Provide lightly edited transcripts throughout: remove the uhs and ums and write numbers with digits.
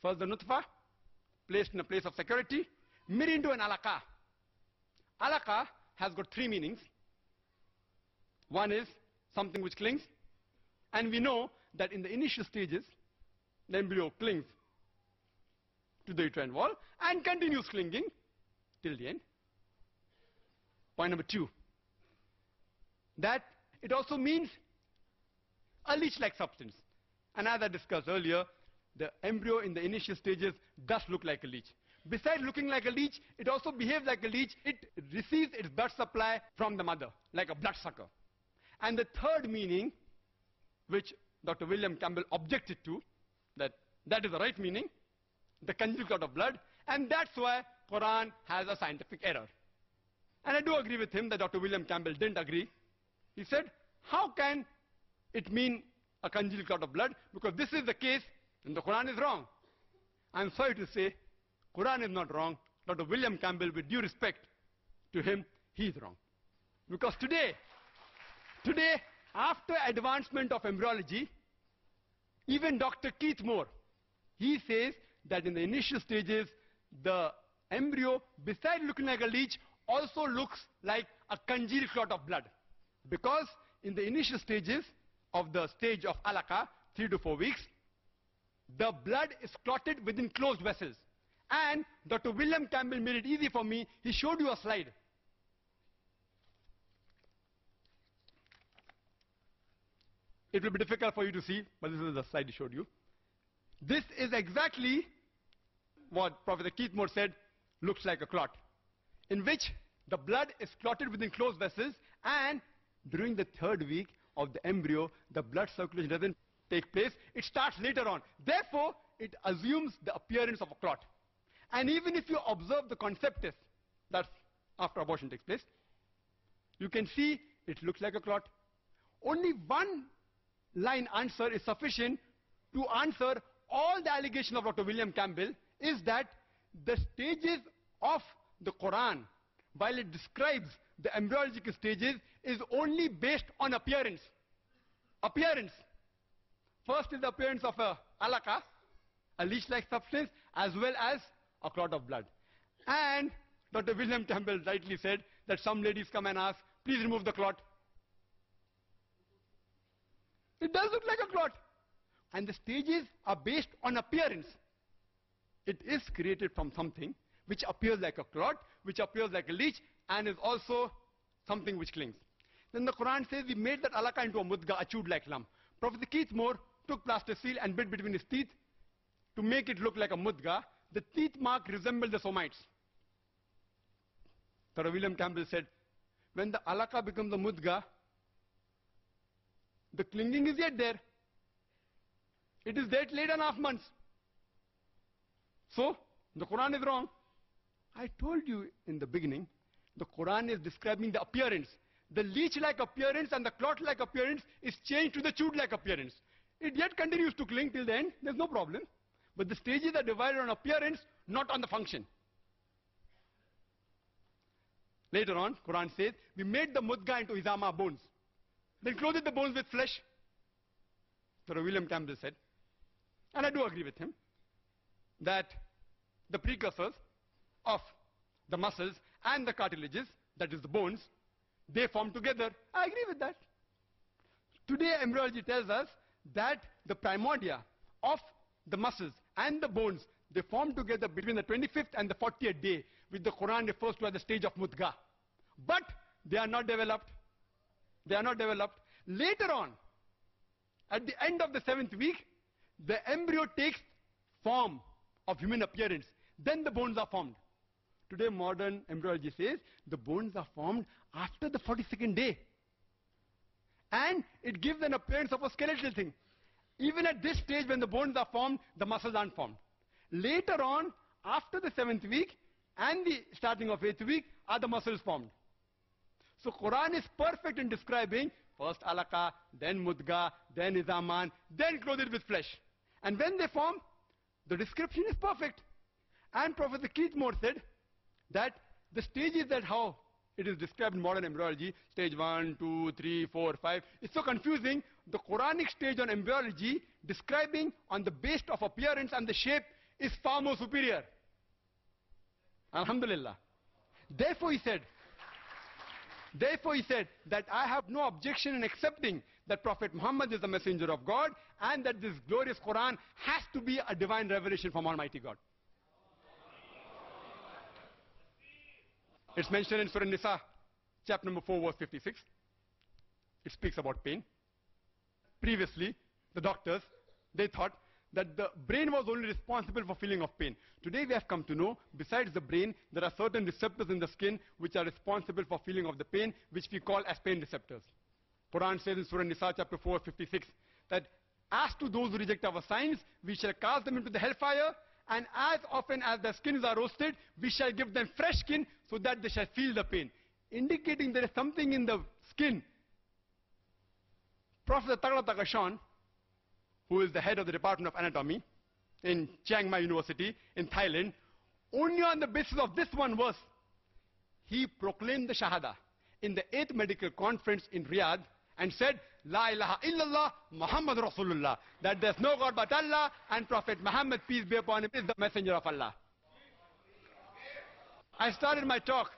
First the nutfa, placed in a place of security, made into an alaqa. Alaqa has got three meanings. One is something which clings, and we know that in the initial stages, the embryo clings to the uterine wall and continues clinging till the end. Point number two, that it also means a leech-like substance. And as I discussed earlier, the embryo in the initial stages does look like a leech. Besides looking like a leech, it also behaves like a leech. It receives its blood supply from the mother, like a bloodsucker. And the third meaning, which Dr. William Campbell objected to, that is the right meaning, the congealed clot of blood, and that's why Quran has a scientific error. And I do agree with him that Dr. William Campbell didn't agree. He said, how can it mean a congealed clot of blood? Because this is the case, and the Quran is wrong. I'm sorry to say, Quran is not wrong. Dr. William Campbell, with due respect to him, he is wrong. Because today, after advancement of embryology, even Dr. Keith Moore, he says that in the initial stages, the embryo, besides looking like a leech, also looks like a congealed clot of blood. Because in the initial stages of the stage of alaqa, 3 to 4 weeks, the blood is clotted within closed vessels. And Dr. William Campbell made it easy for me. He showed you a slide. It will be difficult for you to see, but this is the slide he showed you. This is exactly what Professor Keith Moore said looks like a clot, in which the blood is clotted within closed vessels, and during the third week of the embryo, the blood circulation doesn't take place. It starts later on. Therefore, it assumes the appearance of a clot. And even if you observe the conceptus, that's after abortion takes place, you can see it looks like a clot. Only one line answer is sufficient to answer all the allegations of Dr. William Campbell, is that the stages of the Quran, while it describes the embryological stages, is only based on appearance. Appearance. First is the appearance of a alaqa, a leech-like substance, as well as a clot of blood. And Dr. William Campbell rightly said that some ladies come and ask, please remove the clot. It does look like a clot. And the stages are based on appearance. It is created from something which appears like a clot, which appears like a leech, and is also something which clings. Then the Quran says we made that alaqa into a mudga, a chewed-like lump. Professor Keith Moore took plaster seal and bit between his teeth to make it look like a mudga. The teeth mark resembled the somites. Dr. William Campbell said, when the alaqa becomes a mudga, the clinging is yet there. It is there till 8.5 months. So, the Quran is wrong. I told you in the beginning, the Quran is describing the appearance. The leech-like appearance and the clot-like appearance is changed to the chewed-like appearance. It yet continues to cling till the end, there's no problem. But the stages are divided on appearance, not on the function. Later on, Quran says, we made the mudga into izama, bones. Then clothed the bones with flesh. Dr. William Campbell said, and I do agree with him, that the precursors of the muscles and the cartilages, that is the bones, they form together. I agree with that. Today, embryology tells us that the primordia of the muscles and the bones, they form together between the 25th and the 40th day, which the Quran refers to as the stage of mudga. But they are not developed. They are not developed. Later on, at the end of the 7th week, the embryo takes form of human appearance. Then the bones are formed. Today, modern embryology says the bones are formed after the 42nd day. And it gives an appearance of a skeletal thing. Even at this stage, when the bones are formed, the muscles aren't formed. Later on, after the 7th week and the starting of 8th week, are the muscles formed. So Quran is perfect in describing first alaqa, then mudga, then izaman, then clothed with flesh. And when they form, the description is perfect. And Professor Keith Moore said that the stages, that how it is described in modern embryology, stage 1, 2, 3, 4, 5, it's so confusing. The Quranic stage on embryology, describing on the base of appearance and the shape, is far more superior. Alhamdulillah. Therefore he said that I have no objection in accepting that Prophet Muhammad is the messenger of God and that this glorious Quran has to be a divine revelation from Almighty God. It's mentioned in Surah Nisa, chapter number 4, verse 56. It speaks about pain. Previously, the doctors, they thought that the brain was only responsible for feeling of pain. Today we have come to know, besides the brain, there are certain receptors in the skin which are responsible for feeling of the pain, which we call as pain receptors. Quran says in Surah Nisa, chapter 4, 56, that as to those who reject our signs, we shall cast them into the hellfire, and as often as their skins are roasted, we shall give them fresh skin so that they shall feel the pain. Indicating there is something in the skin. Professor Taglata Kashan, who is the head of the Department of Anatomy in Chiang Mai University in Thailand, only on the basis of this one verse, he proclaimed the Shahada in the 8th Medical Conference in Riyadh and said, La ilaha illallah Muhammad Rasulullah, that there's no God but Allah and Prophet Muhammad, peace be upon him, is the messenger of Allah. I started my talk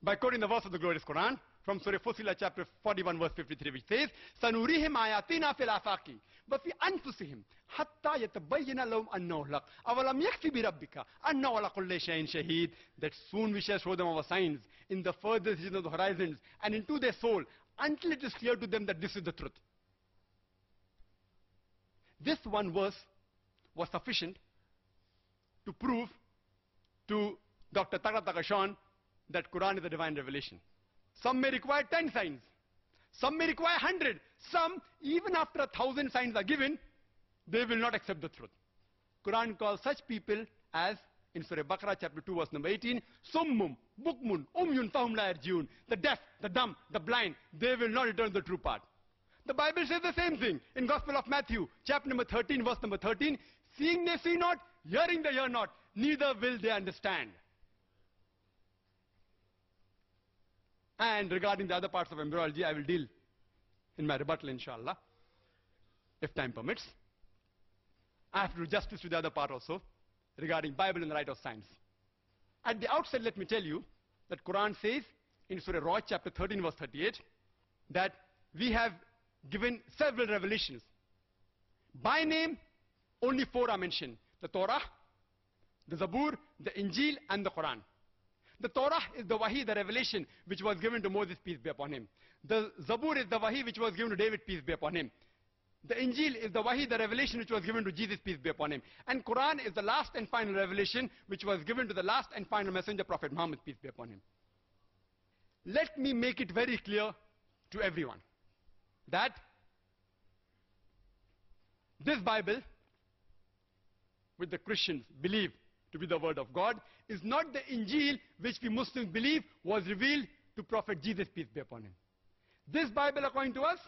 by quoting the verse of the glorious Quran from Surah Fussilat chapter 41 verse 53, which says, Sanurihim ayatina fil afaqi wa fi anfusihim hatta yatabayyana lahum annahu al-haq awalam yakfi bi rabbika annahu ala kulli shay'in shaheed. That soon we shall show them our signs in the furthest region of the horizons and into their soul until it is clear to them that this is the truth. This one verse was sufficient to prove to Dr. Taglata Kashan that Quran is a divine revelation. Some may require 10 signs. Some may require 100. Some, even after 1,000 signs are given, they will not accept the truth. Quran calls such people as, in Surah Baqarah chapter 2 verse number 18, Summum, Bukmun, Umyun Fahum La Yarjiun. The deaf, the dumb, the blind, they will not return to the true path. The Bible says the same thing in Gospel of Matthew, chapter number 13, verse number 13. Seeing they see not, hearing they hear not, neither will they understand. And regarding the other parts of embryology, I will deal in my rebuttal, inshallah, if time permits. I have to do justice to the other part also, regarding Bible and the right of science. At the outset, let me tell you that Quran says in Surah Ra'd, chapter 13, verse 38, that we have given several revelations. By name, only 4 are mentioned: the Torah, the Zabur, the Injil, and the Quran. The Torah is the Wahi, the revelation, which was given to Moses, peace be upon him. The Zabur is the Wahi, which was given to David, peace be upon him. The Injil is the Wahi, the revelation, which was given to Jesus, peace be upon him. And Quran is the last and final revelation, which was given to the last and final messenger, Prophet Muhammad, peace be upon him. Let me make it very clear to everyone that this Bible, which the Christians believe to be the word of God, is not the Injil which we Muslims believe was revealed to Prophet Jesus, peace be upon him. This Bible, according to us,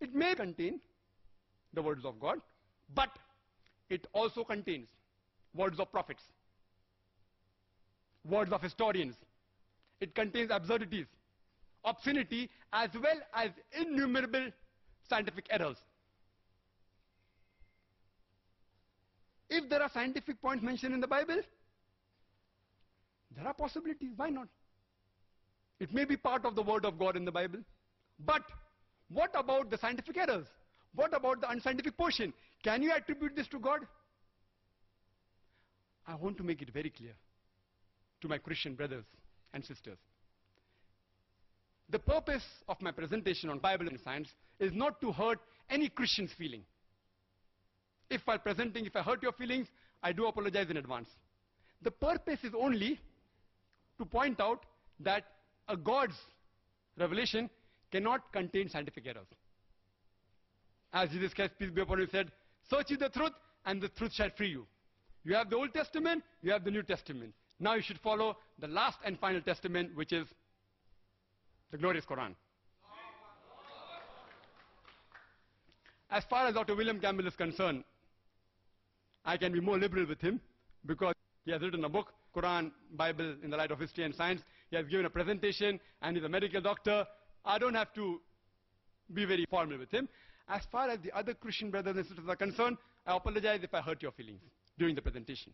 it may contain the words of God, but it also contains words of prophets, words of historians. It contains absurdities, obscenity, as well as innumerable scientific errors. If there are scientific points mentioned in the Bible, there are possibilities. Why not? It may be part of the word of God in the Bible. But what about the scientific errors? What about the unscientific portion? Can you attribute this to God? I want to make it very clear to my Christian brothers and sisters. The purpose of my presentation on Bible and science is not to hurt any Christian's feeling. If while presenting, if I hurt your feelings, I do apologize in advance. The purpose is only to point out that a God's revelation cannot contain scientific errors. As Jesus Christ, peace be upon him, said, search ye the truth, and the truth shall free you. You have the Old Testament, you have the New Testament. Now you should follow the last and final testament, which is the glorious Quran. As far as Dr. William Campbell is concerned, I can be more liberal with him because he has written a book, Quran, Bible in the Light of History and Science. He has given a presentation and he's a medical doctor. I don't have to be very formal with him. As far as the other Christian brothers and sisters are concerned, I apologize if I hurt your feelings during the presentation.